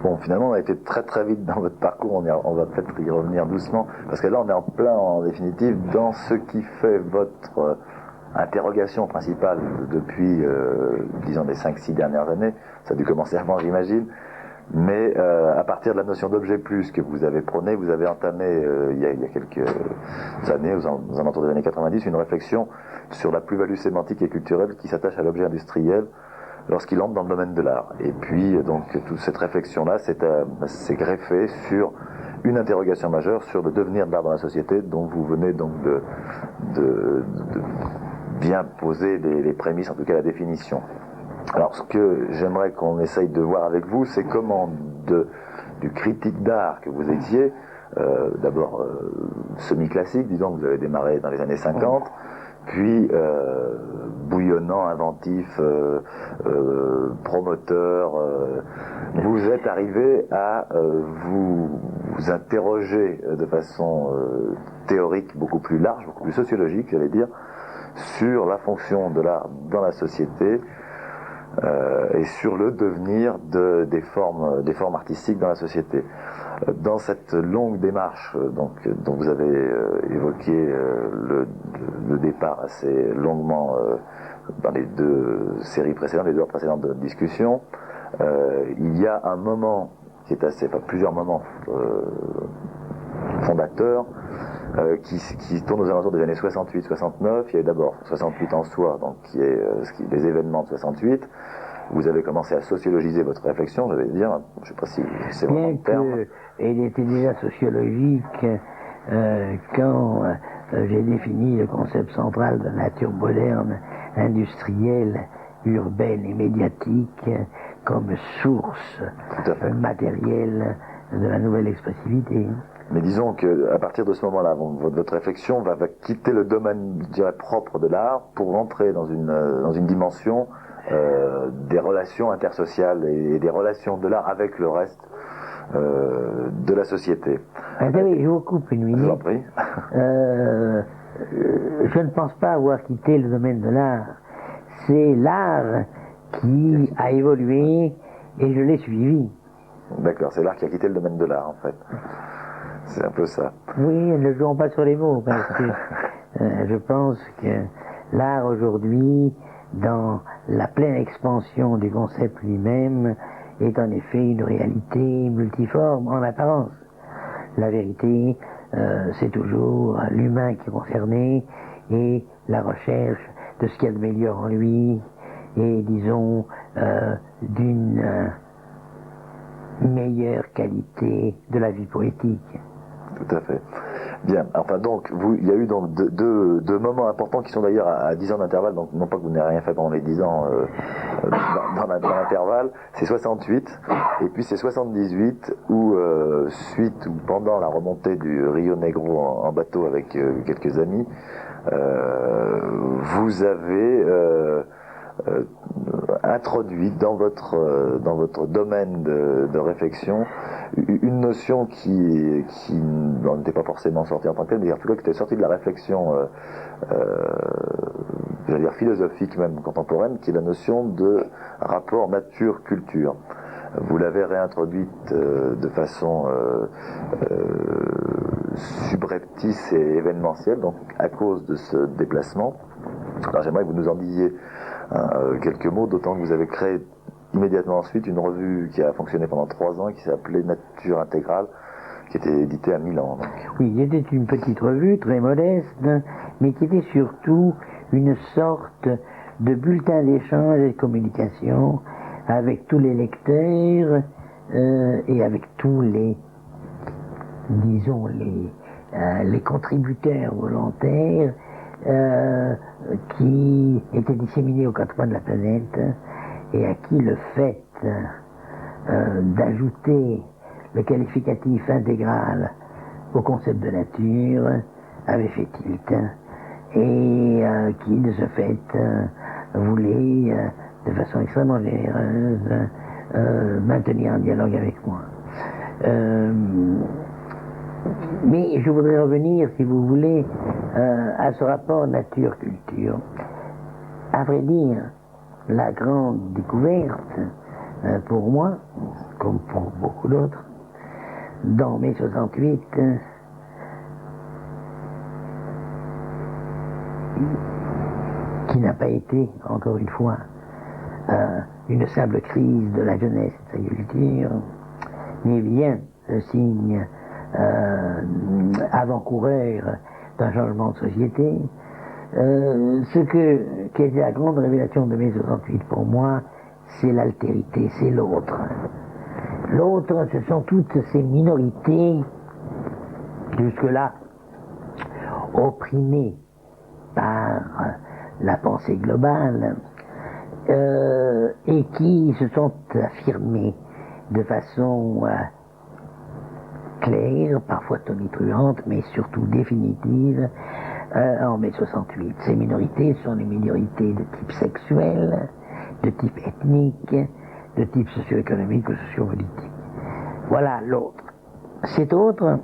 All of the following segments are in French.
Bon, finalement, on a été très très vite dans votre parcours, on va peut-être y revenir doucement, parce que là, on est en plein, en définitive, dans ce qui fait votre interrogation principale depuis, disons, les 5-6 dernières années. Ça a dû commencer avant, j'imagine. Mais à partir de la notion d'objet plus que vous avez prôné, vous avez entamé il y a quelques années, aux alentours des années 90, une réflexion sur la plus-value sémantique et culturelle qui s'attache à l'objet industriel lorsqu'il entre dans le domaine de l'art. Et puis donc toute cette réflexion-là s'est greffée sur une interrogation majeure sur le devenir de l'art dans la société, dont vous venez donc de bien poser les prémices, en tout cas la définition. Alors ce que j'aimerais qu'on essaye de voir avec vous, c'est comment du critique d'art que vous étiez, d'abord semi-classique, disons que vous avez démarré dans les années 50, puis bouillonnant, inventif, promoteur, vous êtes arrivé à vous interroger de façon théorique beaucoup plus large, beaucoup plus sociologique, j'allais dire, sur la fonction de l'art dans la société, et sur le devenir des formes artistiques dans la société. Dans cette longue démarche dont vous avez évoqué le départ assez longuement dans les deux séries précédentes, les deux heures précédentes de discussion, il y a un moment qui est plusieurs moments fondateurs qui tournent aux alentours des années 68-69. Il y a d'abord 68 en soi, donc qui est les événements de 68. Vous avez commencé à sociologiser votre réflexion, j'allais dire, je ne sais pas si c'est vraiment le terme. Elle était déjà sociologique quand j'ai défini le concept central de nature moderne, industrielle, urbaine et médiatique comme source matérielle de la nouvelle expressivité. Mais disons qu'à partir de ce moment-là, votre réflexion va quitter le domaine, je dirais, propre de l'art pour rentrer dans une dimension des relations intersociales et des relations de l'art avec le reste de la société. Oui, je vous coupe une minute. Je vous en prie. Je ne pense pas avoir quitté le domaine de l'art. C'est l'art qui a évolué et je l'ai suivi. D'accord, c'est l'art qui a quitté le domaine de l'art, en fait. C'est un peu ça. Oui, ne jouons pas sur les mots, parce que je pense que l'art aujourd'hui, dans la pleine expansion du concept lui-même, est en effet une réalité multiforme en apparence. La vérité, c'est toujours l'humain qui est concerné et la recherche de ce qu'il y a de meilleur en lui et, disons, d'une meilleure qualité de la vie poétique. Tout à fait. Bien, enfin donc, il y a eu donc deux moments importants qui sont d'ailleurs à 10 ans d'intervalle, donc non pas que vous n'ayez rien fait pendant les 10 ans dans l'intervalle, c'est 68, et puis c'est 78 où, suite ou pendant la remontée du Rio Negro en bateau avec quelques amis, vous avez introduit dans votre domaine de réflexion une notion qui n'était pas forcément sortie en tant que telle, mais en tout cas qui était sortie de la réflexion j'allais dire philosophique même contemporaine, qui est la notion de rapport nature-culture. Vous l'avez réintroduite de façon subreptice et événementielle, donc à cause de ce déplacement. Alors j'aimerais que vous nous en disiez quelques mots, d'autant que vous avez créé immédiatement ensuite une revue qui a fonctionné pendant 3 ans et qui s'appelait Nature Intégrale, qui était éditée à Milan. Donc. Oui, c'était une petite revue très modeste, mais qui était surtout une sorte de bulletin d'échange et de communication avec tous les lecteurs et avec tous les, disons, les contributeurs volontaires qui étaient disséminés aux 4 coins de la planète et à qui le fait d'ajouter le qualificatif intégral au concept de nature avait fait tilt et qui de ce fait voulait de façon extrêmement généreuse maintenir un dialogue avec moi. Mais je voudrais revenir, si vous voulez, à ce rapport nature-culture. À vrai dire, la grande découverte pour moi, comme pour beaucoup d'autres. Dans mai 68, qui n'a pas été, encore une fois, une simple crise de la jeunesse et de sa culture, mais bien un signe avant-coureur d'un changement de société. Qui était la grande révélation de mai 68 pour moi, c'est l'altérité, c'est l'autre. L'autre, ce sont toutes ces minorités, jusque-là opprimées par la pensée globale, et qui se sont affirmées de façon claire, parfois tonitruante, mais surtout définitive, en mai 68. Ces minorités sont des minorités de type sexuel, de type ethnique, de type socio-économique ou socio-politique. Voilà l'autre. Cet autre,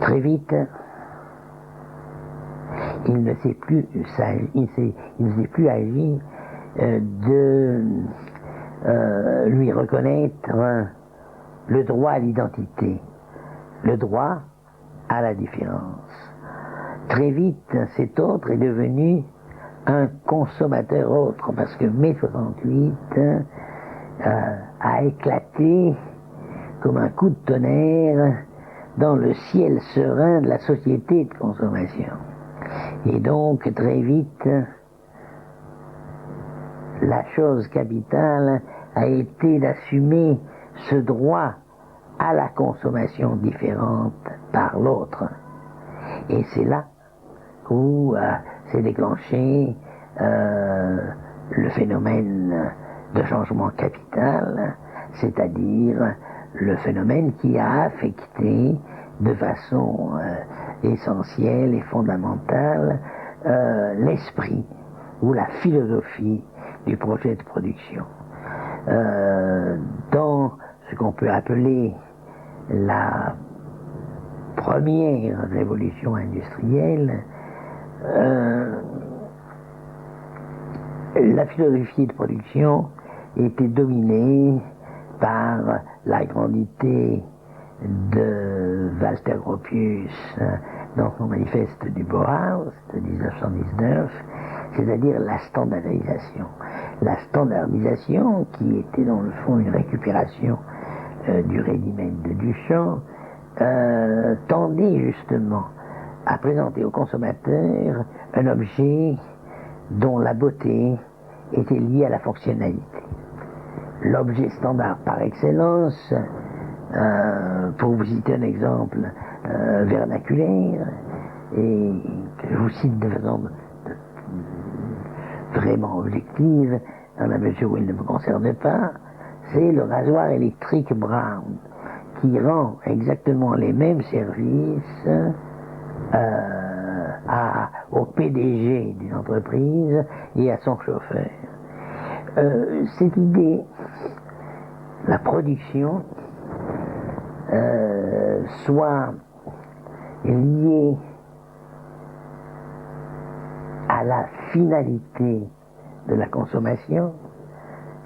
très vite, il ne s'est plus agi de lui reconnaître le droit à l'identité, le droit à la différence. Très vite, cet autre est devenu un consommateur autre, parce que mai 68 a éclaté comme un coup de tonnerre dans le ciel serein de la société de consommation. Et donc, très vite, la chose capitale a été d'assumer ce droit à la consommation différente par l'autre. Et c'est là où s'est déclenché le phénomène de changement capital, c'est-à-dire le phénomène qui a affecté de façon essentielle et fondamentale l'esprit ou la philosophie du projet de production. Dans ce qu'on peut appeler la première révolution industrielle, la philosophie de production était dominée par la grande idée de Walter Gropius dans son manifeste du Bauhaus de 1919, c'est-à-dire la standardisation. La standardisation, qui était dans le fond une récupération du ready-made de Duchamp, tendait justement à présenter au consommateur un objet dont la beauté était liée à la fonctionnalité. L'objet standard par excellence, pour vous citer un exemple vernaculaire, et que je vous cite de façon vraiment objective, dans la mesure où il ne me concerne pas, c'est le rasoir électrique Brown, qui rend exactement les mêmes services au PDG d'une entreprise et à son chauffeur. Cette idée, la production, soit liée à la finalité de la consommation,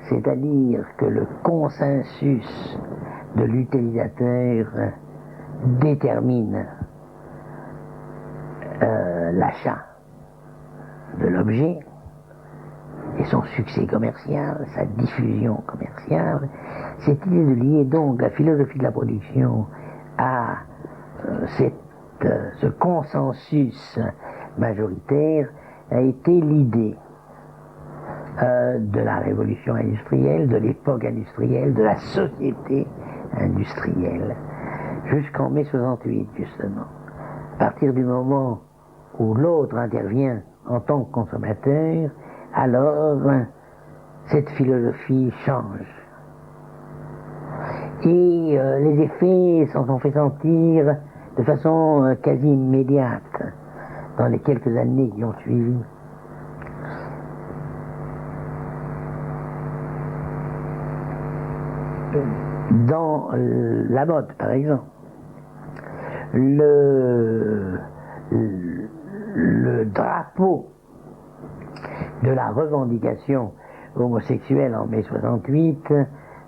c'est-à-dire que le consensus de l'utilisateur détermine l'achat de l'objet et son succès commercial, sa diffusion commerciale. Cette idée de lier donc la philosophie de la production à ce consensus majoritaire a été l'idée de la révolution industrielle, de l'époque industrielle, de la société industrielle, jusqu'en mai 68 justement. À partir du moment où l'autre intervient en tant que consommateur, alors cette philosophie change. Et les effets s'en sont fait sentir de façon quasi immédiate dans les quelques années qui ont suivi. Dans la mode, par exemple, le drapeau de la revendication homosexuelle en mai 68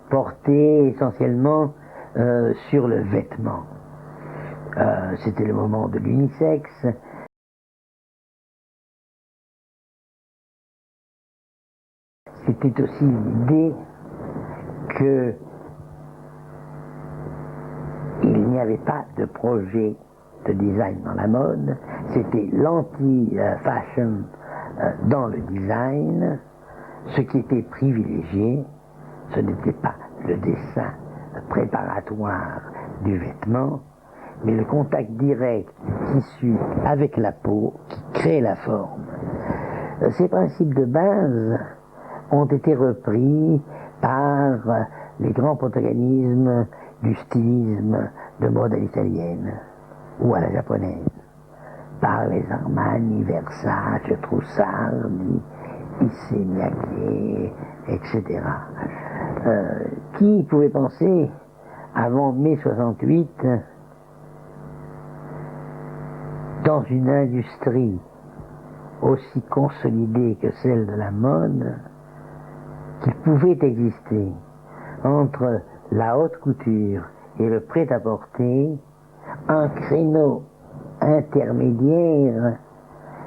portait essentiellement sur le vêtement. C'était le moment de l'unisexe. C'était aussi l'idée que il n'y avait pas de projet de design dans la mode, c'était l'anti-fashion dans le design. Ce qui était privilégié, ce n'était pas le dessin préparatoire du vêtement, mais le contact direct du tissu avec la peau qui crée la forme. Ces principes de base ont été repris par les grands protagonismes du stylisme de mode à l'italienne ou à la japonaise, par les Armani, Versace, Trussardi, Issey Miyake, etc. Qui pouvait penser, avant mai 68, dans une industrie aussi consolidée que celle de la mode, qu'il pouvait exister entre la haute couture et le prêt-à-porter un créneau intermédiaire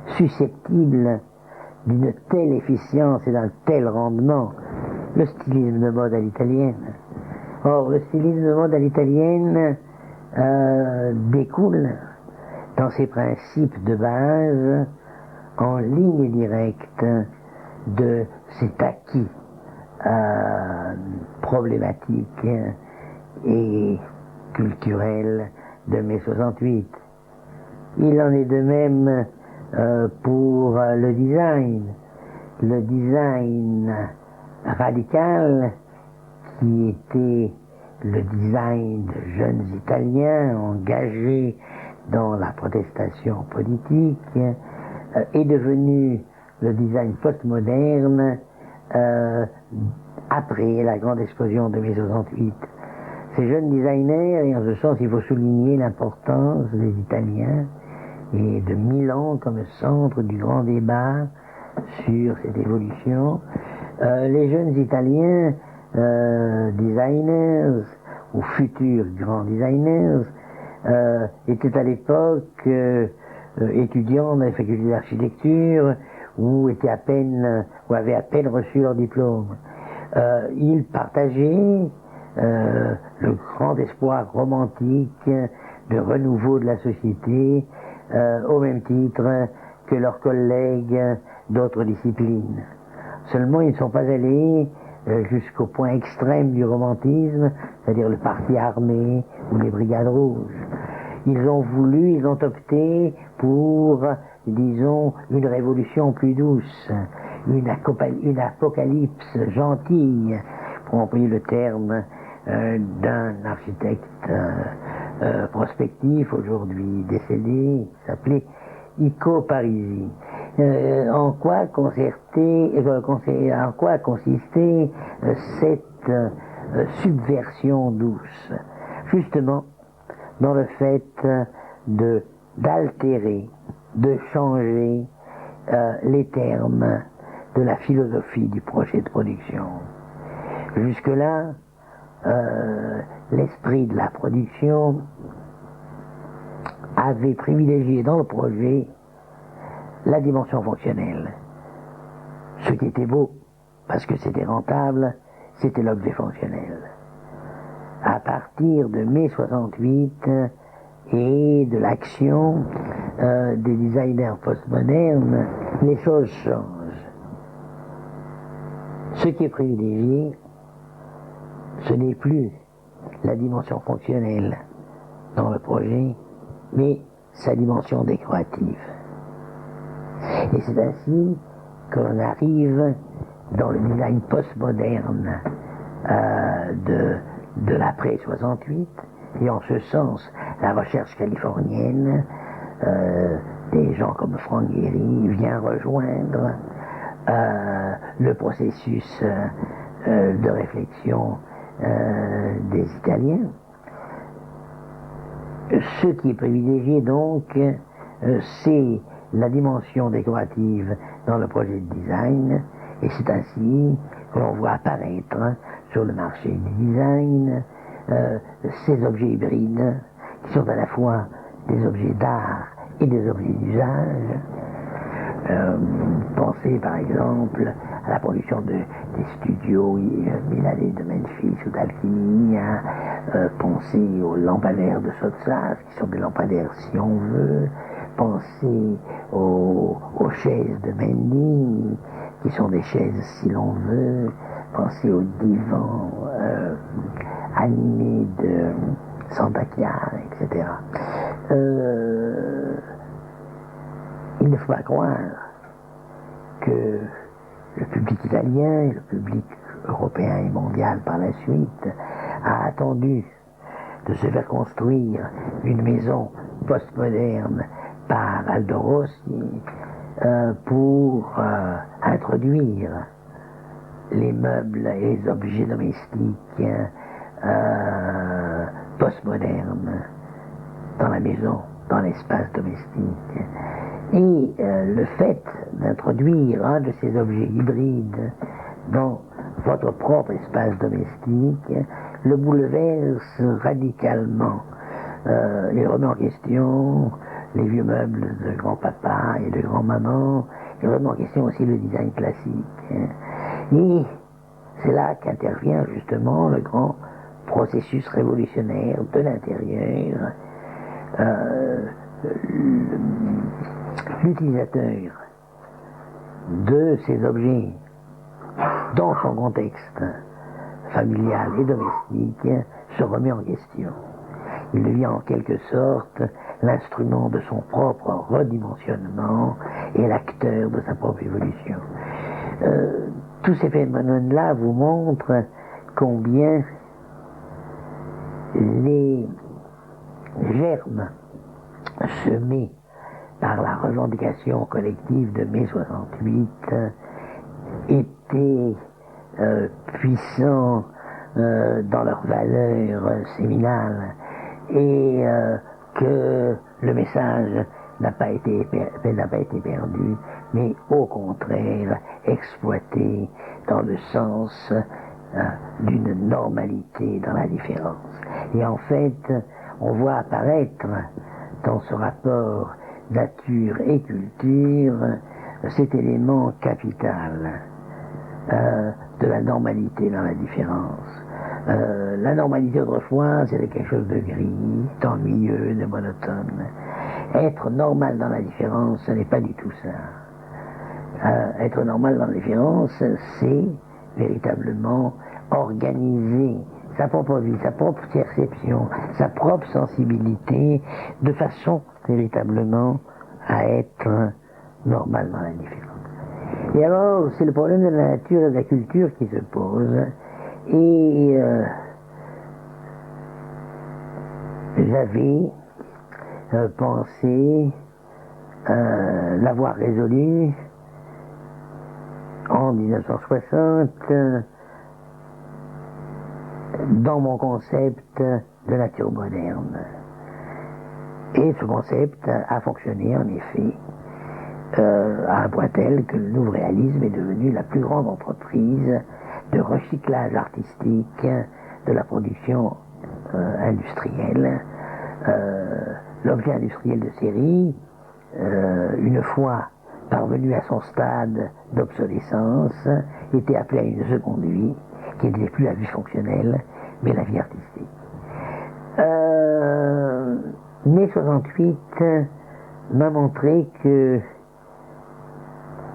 susceptible d'une telle efficience et d'un tel rendement, le stylisme de mode à l'italienne. Or, le stylisme de mode à l'italienne découle dans ses principes de base en ligne directe de cet acquis problématique et culturel de mai 68. Il en est de même pour le design. Le design radical, qui était le design de jeunes Italiens engagés dans la protestation politique, est devenu le design postmoderne après la grande explosion de mai 68. Ces jeunes designers, et en ce sens il faut souligner l'importance des Italiens et de Milan comme centre du grand débat sur cette évolution, les jeunes Italiens designers ou futurs grands designers étaient à l'époque étudiants dans les facultés d'architecture ou avaient à peine reçu leur diplôme. Ils partageaient le grand espoir romantique de renouveau de la société au même titre que leurs collègues d'autres disciplines. Seulement, ils ne sont pas allés jusqu'au point extrême du romantisme, c'est-à-dire le parti armé ou les brigades rouges. Ils ont opté pour, disons, une révolution plus douce, une apocalypse gentille, pour employer le terme d'un architecte prospectif aujourd'hui décédé, qui s'appelait Ico Parisi. En quoi consistait cette subversion douce? Justement, dans le fait d'altérer, de changer les termes de la philosophie du projet de production. Jusque-là, l'esprit de la production avait privilégié dans le projet la dimension fonctionnelle. Ce qui était beau, parce que c'était rentable, c'était l'objet fonctionnel. À partir de mai 68 et de l'action des designers postmodernes, les choses changent. Ce qui est privilégié, ce n'est plus la dimension fonctionnelle dans le projet, mais sa dimension décorative. Et c'est ainsi qu'on arrive dans le design postmoderne de l'après 68, et en ce sens, la recherche californienne, des gens comme Frank Gehry vient rejoindre le processus de réflexion des Italiens. Ce qui est privilégié donc, c'est la dimension décorative dans le projet de design Et c'est ainsi que l'on voit apparaître sur le marché du design ces objets hybrides qui sont à la fois des objets d'art et des objets d'usage. Pensez par exemple à la production des studios milanais de Memphis ou d'Alchimie, pensez aux lampadaires de Sottsass, qui sont des lampadaires si on veut, pensez aux chaises de Mendy, qui sont des chaises si l'on veut, pensez aux divans animés de Santa Chiara, etc. Il ne faut pas croire que le public italien et le public européen et mondial par la suite a attendu de se faire construire une maison postmoderne par Aldo Rossi pour introduire les meubles et les objets domestiques postmodernes dans la maison, dans l'espace domestique. Et le fait d'introduire un de ces objets hybrides dans votre propre espace domestique le bouleverse radicalement. Il remet en question les vieux meubles de grand-papa et de grand-maman, il remet en question aussi le design classique. Et c'est là qu'intervient justement le grand processus révolutionnaire de l'intérieur. L'utilisateur de ces objets dans son contexte familial et domestique se remet en question. Il devient en quelque sorte l'instrument de son propre redimensionnement et l'acteur de sa propre évolution. Tous ces phénomènes-là vous montrent combien les germes semés par la revendication collective de mai 68 étaient puissants dans leur valeur séminale et que le message n'a pas été perdu, mais au contraire exploité dans le sens d'une normalité dans la différence. Et en fait, on voit apparaître dans ce rapport nature et culture cet élément capital de la normalité dans la différence. La normalité autrefois, c'était quelque chose de gris, d'ennuyeux, de monotone. Être normal dans la différence, ce n'est pas du tout ça. Être normal dans la différence, c'est véritablement organiser sa propre vie, sa propre perception, sa propre sensibilité, de façon véritablement à être normal dans la différence. Et alors, c'est le problème de la nature et de la culture qui se pose. Et j'avais pensé l'avoir résolu en 1960 dans mon concept de nature moderne. Et ce concept a fonctionné en effet à un point tel que le nouveau réalisme est devenu la plus grande entreprise de recyclage artistique de la production industrielle. L'objet industriel de série, une fois parvenu à son stade d'obsolescence, était appelé à une seconde vie, qui n'était plus la vie fonctionnelle, mais la vie artistique. Mai 68 m'a montré que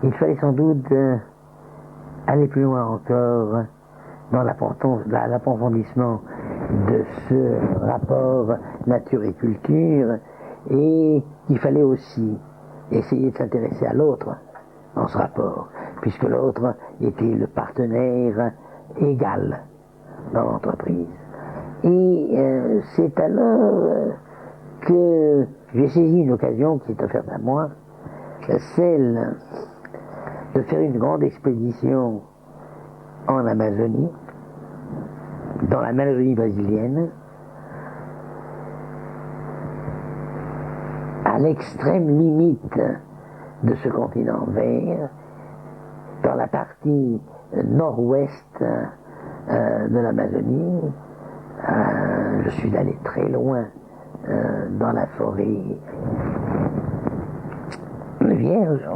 il fallait sans doute aller plus loin encore dans l'approfondissement de ce rapport nature et culture, et il fallait aussi essayer de s'intéresser à l'autre dans ce rapport, puisque l'autre était le partenaire égal dans l'entreprise. Et c'est alors que j'ai saisi une occasion qui s'est offerte à moi, celle de faire une grande expédition en Amazonie, dans l'Amazonie brésilienne, à l'extrême limite de ce continent vert, dans la partie nord-ouest de l'Amazonie. Je suis allé très loin dans la forêt vierge.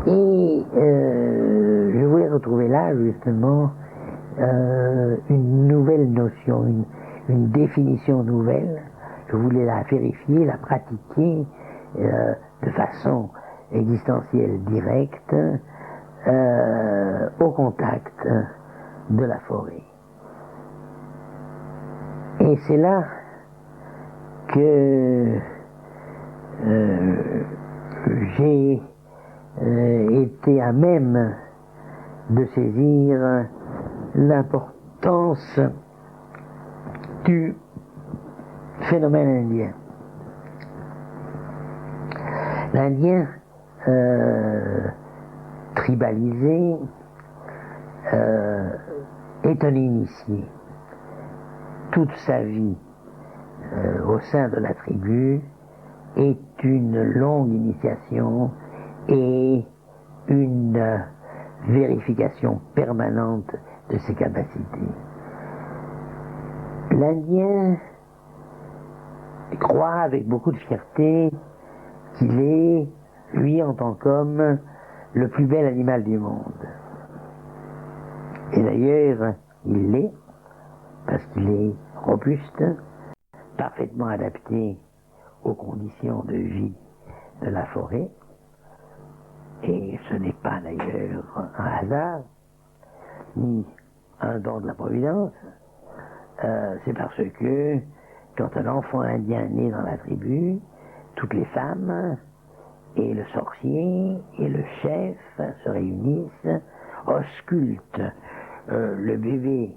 Et je voulais retrouver là justement une nouvelle notion, une définition nouvelle. Je voulais la vérifier, la pratiquer de façon existentielle directe au contact de la forêt. Et c'est là que j'ai été à même de saisir l'importance du phénomène indien. L'Indien tribalisé est un initié. Toute sa vie au sein de la tribu est une longue initiation et une vérification permanente de ses capacités. L'Indien croit avec beaucoup de fierté qu'il est, lui en tant qu'homme, le plus bel animal du monde. Et d'ailleurs, il l'est, parce qu'il est robuste, parfaitement adapté aux conditions de vie de la forêt. Et ce n'est pas d'ailleurs un hasard, ni un don de la Providence. C'est parce que quand un enfant indien naît dans la tribu, toutes les femmes et le sorcier et le chef se réunissent, auscultent le bébé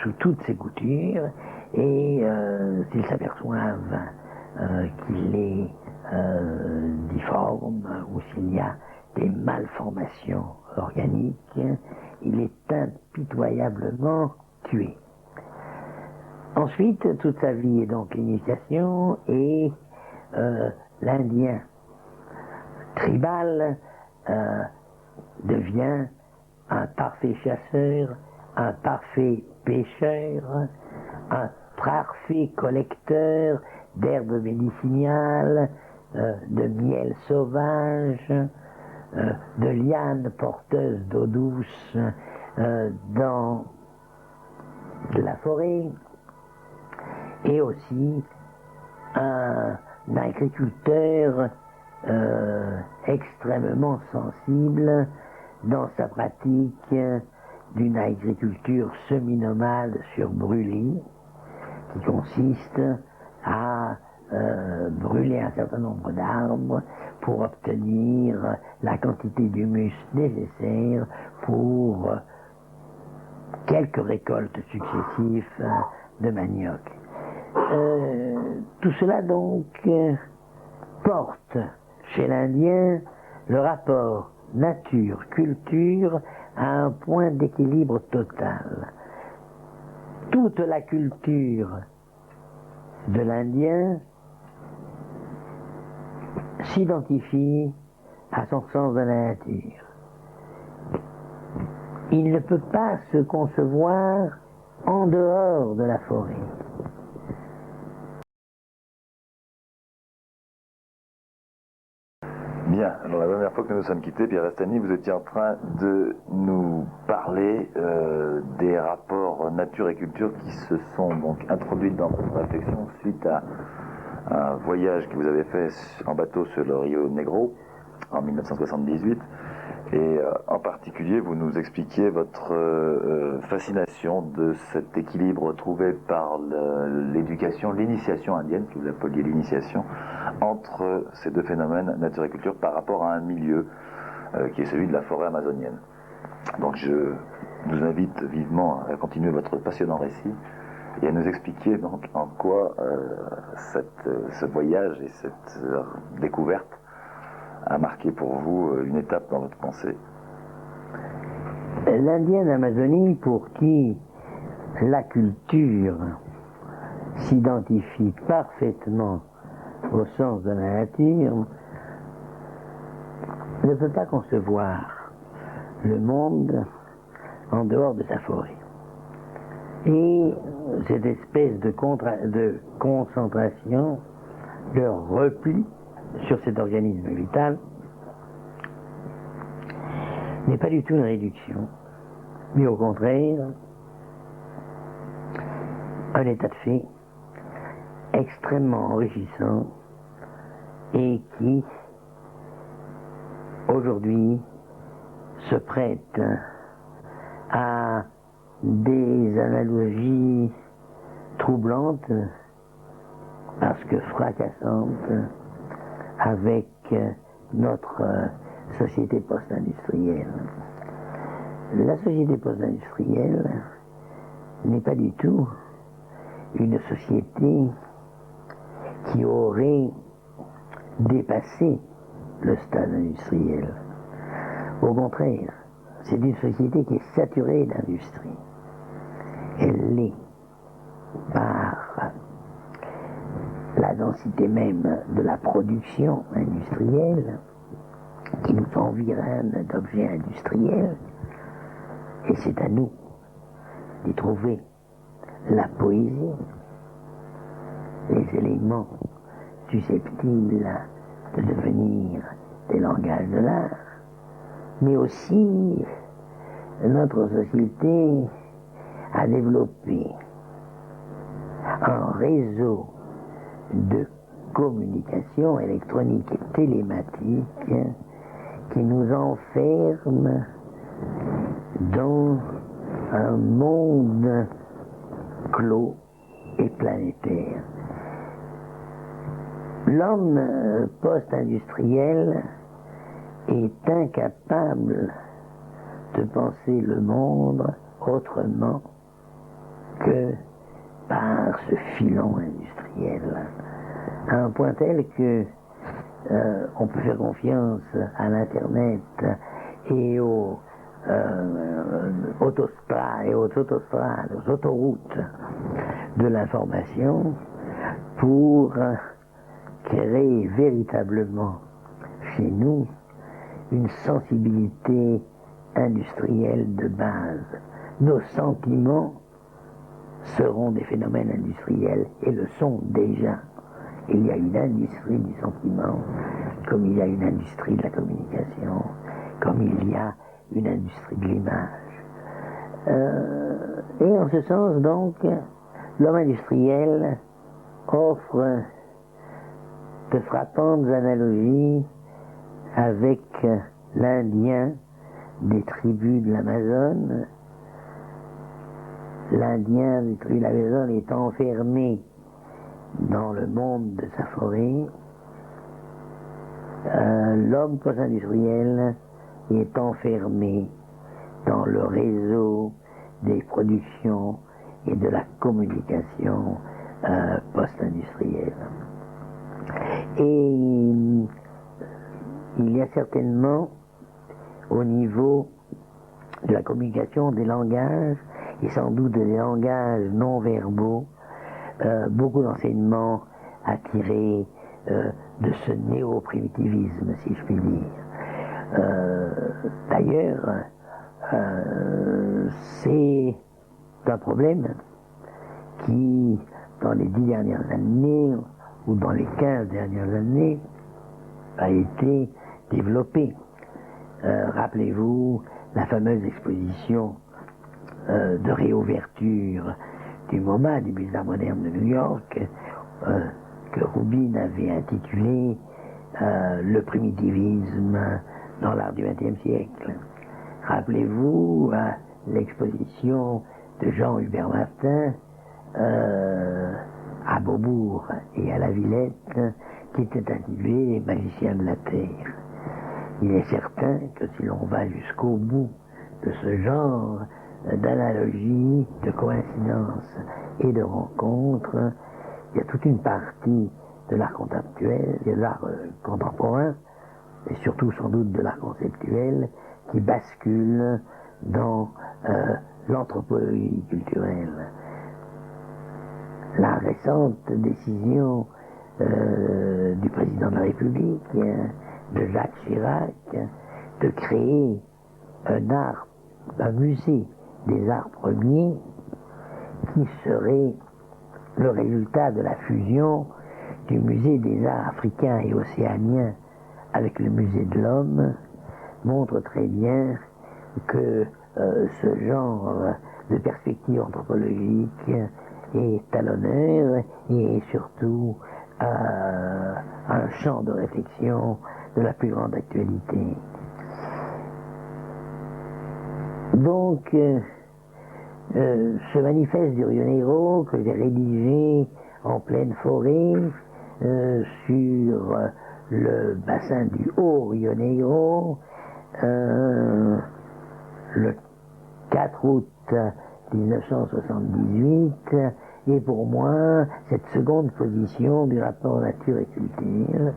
sous toutes ses coutures, et s'ils s'aperçoivent qu'il est difforme ou s'il y a des malformations organiques, il est impitoyablement tué. Ensuite, toute sa vie est donc l'initiation, et l'Indien tribal devient un parfait chasseur, un parfait pêcheur, un parfait collecteur d'herbes médicinales, de miel sauvage, de lianes porteuses d'eau douce dans la forêt, et aussi un agriculteur extrêmement sensible dans sa pratique d'une agriculture semi-nomade sur brûlis, qui consiste à brûler un certain nombre d'arbres pour obtenir la quantité d'humus nécessaire pour quelques récoltes successives de manioc. Tout cela donc porte chez l'Indien le rapport nature-culture à un point d'équilibre total. Toute la culture de l'Indien s'identifie à son sens de la nature. Il ne peut pas se concevoir en dehors de la forêt. Bien, alors la dernière fois que nous nous sommes quittés, Pierre Rastani, vous étiez en train de nous parler des rapports nature et culture qui se sont donc introduits dans votre réflexion suite à un voyage que vous avez fait en bateau sur le Rio Negro en 1978. Et en particulier, vous nous expliquiez votre fascination de cet équilibre trouvé par l'éducation, l'initiation indienne, que vous appeliez l'initiation, entre ces deux phénomènes, nature et culture, par rapport à un milieu qui est celui de la forêt amazonienne. Donc je vous invite vivement à continuer votre passionnant récit et à nous expliquer donc en quoi ce voyage et cette découverte a marqué pour vous une étape dans votre pensée. L'Indien d'Amazonie, pour qui la culture s'identifie parfaitement au sens de la nature, ne peut pas concevoir le monde en dehors de sa forêt. Et cette espèce de concentration, de repli sur cet organisme vital, n'est pas du tout une réduction, mais au contraire, un état de fait extrêmement enrichissant et qui, aujourd'hui, se prête à des analogies troublantes parce que fracassantes avec notre société post-industrielle. La société post-industrielle n'est pas du tout une société qui aurait dépassé le stade industriel. Au contraire, c'est une société qui est saturée d'industrie. Elle l'est par la densité même de la production industrielle qui nous environne d'objets industriels, et c'est à nous d'y trouver la poésie, les éléments susceptibles de devenir des langages de l'art, mais aussi notre société a développé un réseau de communication électronique et télématique qui nous enferme dans un monde clos et planétaire. L'homme post-industriel est incapable de penser le monde autrement que par ce filon industriel, à un point tel que on peut faire confiance à l'Internet et aux autostrades et aux autoroutes de l'information pour créer véritablement chez nous une sensibilité industrielle de base. Nos sentiments seront des phénomènes industriels et le sont déjà. Il y a une industrie du sentiment, comme il y a une industrie de la communication, comme il y a une industrie de l'image. Et en ce sens, donc, l'homme industriel offre de frappantes analogies avec l'Indien des tribus de l'Amazone. L'Indien des tribus de l'Amazone est enfermé dans le monde de sa forêt. L'homme post-industriel est enfermé dans le réseau des productions et de la communication post-industrielle. Et il y a certainement au niveau de la communication des langages, et sans doute des langages non verbaux, beaucoup d'enseignements à tirer de ce néo-primitivisme, si je puis dire. D'ailleurs, c'est un problème qui, dans les 10 dernières années, ou dans les 15 dernières années, a été développé. Rappelez-vous la fameuse exposition de réouverture du MoMA, du Musée d'Art moderne de New York, que Rubin avait intitulé Le primitivisme dans l'art du XXe siècle. Rappelez-vous l'exposition de Jean Hubert Martin à Beaubourg et à la Villette, qui était intitulée Les magiciens de la Terre. Il est certain que si l'on va jusqu'au bout de ce genre d'analogie, de coïncidence et de rencontre, il y a toute une partie de l'art conceptuel, de l'art contemporain, et surtout sans doute de l'art conceptuel, qui bascule dans l'anthropologie culturelle. La récente décision du président de la République, de Jacques Chirac, de créer un musée des arts premiers qui serait le résultat de la fusion du musée des arts africains et océaniens avec le musée de l'homme, montre très bien que ce genre de perspective anthropologique est à l'honneur et surtout un champ de réflexion de la plus grande actualité. Donc, ce manifeste du Rio Negro que j'ai rédigé en pleine forêt sur le bassin du Haut Rio Negro, le 4 août 1978, et pour moi cette seconde position du rapport nature et culture.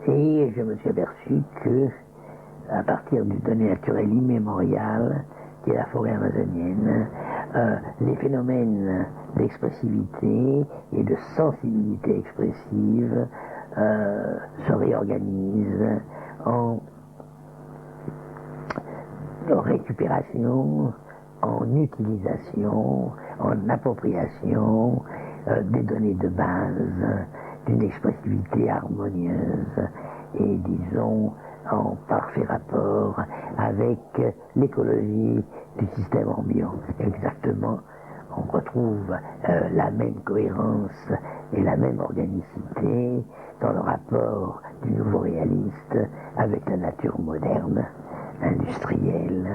Et je me suis aperçu que, à partir d'une donnée naturelle immémoriale, qui est la forêt amazonienne, les phénomènes d'expressivité et de sensibilité expressive se réorganisent en récupération, en utilisation, en appropriation des données de base, d'une expressivité harmonieuse et, disons, en parfait rapport avec l'écologie du système ambiant. Exactement, on retrouve la même cohérence et la même organicité dans le rapport du nouveau réaliste avec la nature moderne, industrielle,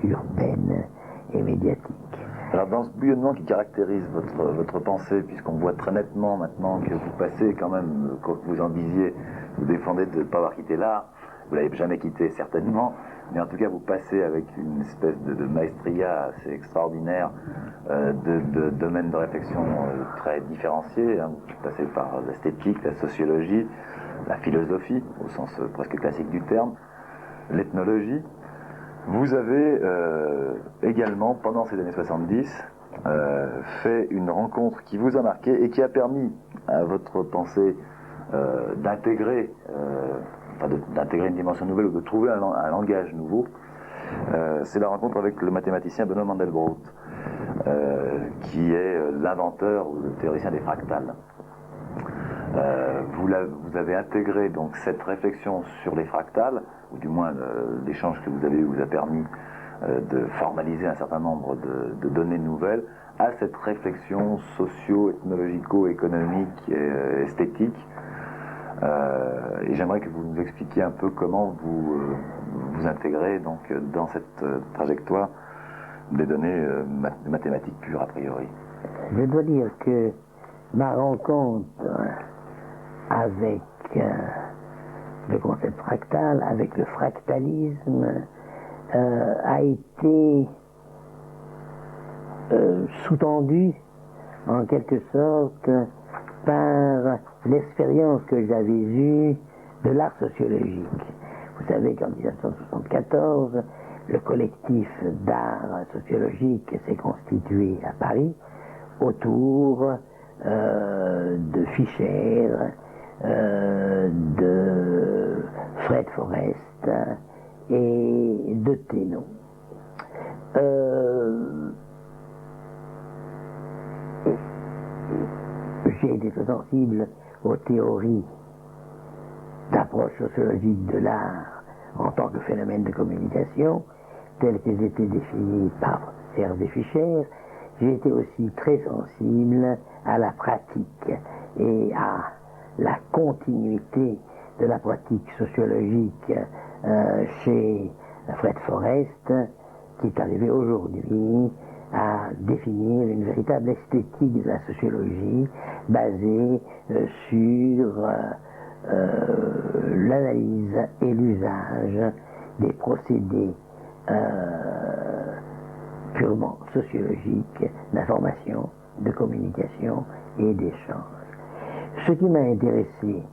urbaine et médiatique. Alors dans ce bouillonnement qui caractérise votre pensée, puisqu'on voit très nettement maintenant que vous passez quand même, quoi que vous en disiez, vous défendez de ne pas avoir quitté l'art, vous l'avez jamais quitté certainement, mais en tout cas vous passez avec une espèce de maestria assez extraordinaire de domaines de réflexion très différenciés, hein. Vous passez par l'esthétique, la sociologie, la philosophie, au sens presque classique du terme, l'ethnologie. Vous avez également, pendant ces années 70, fait une rencontre qui vous a marqué et qui a permis à votre pensée d'intégrer une dimension nouvelle ou de trouver un langage nouveau. C'est la rencontre avec le mathématicien Benoît Mandelbrot, qui est l'inventeur ou le théoricien des fractales. Vous avez intégré donc cette réflexion sur les fractales, ou du moins l'échange que vous avez eu vous a permis de formaliser un certain nombre de données nouvelles, à cette réflexion socio-ethnologico-économique et esthétique. Et j'aimerais que vous nous expliquiez un peu comment vous intégrez donc dans cette trajectoire des données mathématiques pures a priori. Je dois dire que ma rencontre avec le concept fractal, avec le fractalisme, a été sous-tendue en quelque sorte par l'expérience que j'avais eue de l'art sociologique. Vous savez qu'en 1974, le collectif d'art sociologique s'est constitué à Paris autour de Fischer, de Fred Forrest et de Thénault. J'ai été très sensible aux théories d'approche sociologique de l'art en tant que phénomène de communication, telles qu'elles étaient définies par Hervé Fischer. J'ai été aussi très sensible à la pratique et à la continuité de la pratique sociologique chez Fred Forrest, qui est arrivé aujourd'hui à définir une véritable esthétique de la sociologie basée sur l'analyse et l'usage des procédés purement sociologiques d'information, de communication et d'échange. Ce qui m'a intéressé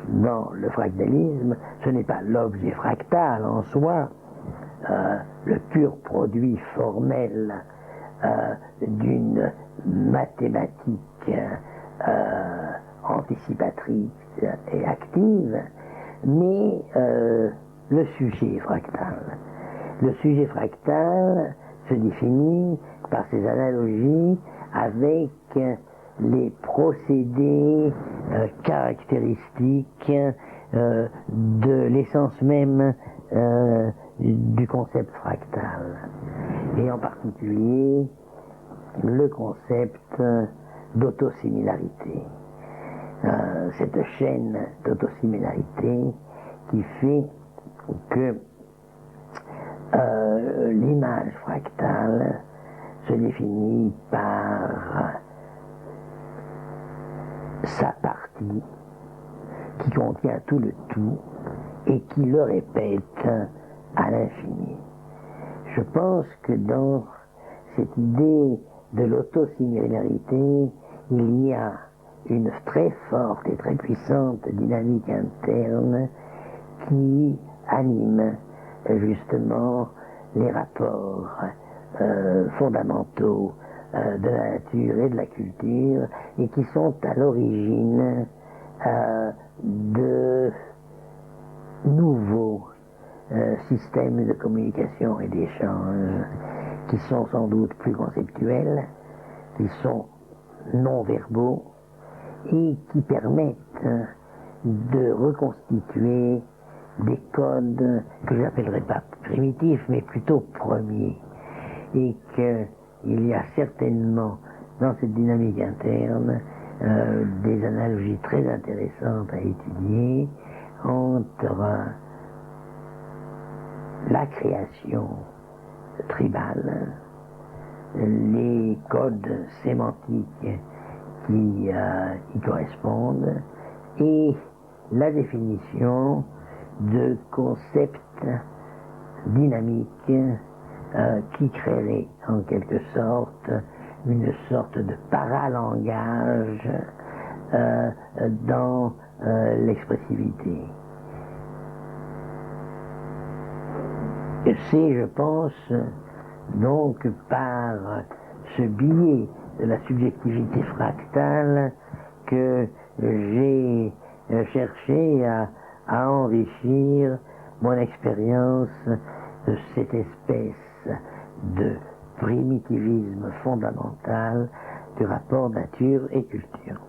dans le fractalisme, ce n'est pas l'objet fractal en soi, le pur produit formel d'une mathématique anticipatrice et active, mais le sujet fractal. Le sujet fractal se définit par ses analogies avec les procédés caractéristiques de l'essence même du concept fractal, et en particulier le concept d'autosimilarité. Cette chaîne d'autosimilarité qui fait que l'image fractale se définit par sa partie qui contient tout le tout et qui le répète à l'infini. Je pense que dans cette idée de l'autosimilarité, il y a une très forte et très puissante dynamique interne qui anime justement les rapports fondamentaux de la nature et de la culture, et qui sont à l'origine de nouveaux systèmes de communication et d'échange qui sont sans doute plus conceptuels, qui sont non-verbaux et qui permettent de reconstituer des codes que je n'appellerais pas primitifs mais plutôt premiers, et qu'il y a certainement dans cette dynamique interne des analogies très intéressantes à étudier entre la création tribale, les codes sémantiques qui y correspondent, et la définition de concepts dynamiques qui créeraient en quelque sorte une sorte de paralangage dans l'expressivité. C'est, je pense, donc par ce biais de la subjectivité fractale que j'ai cherché à enrichir mon expérience de cette espèce de primitivisme fondamental du rapport nature et culture.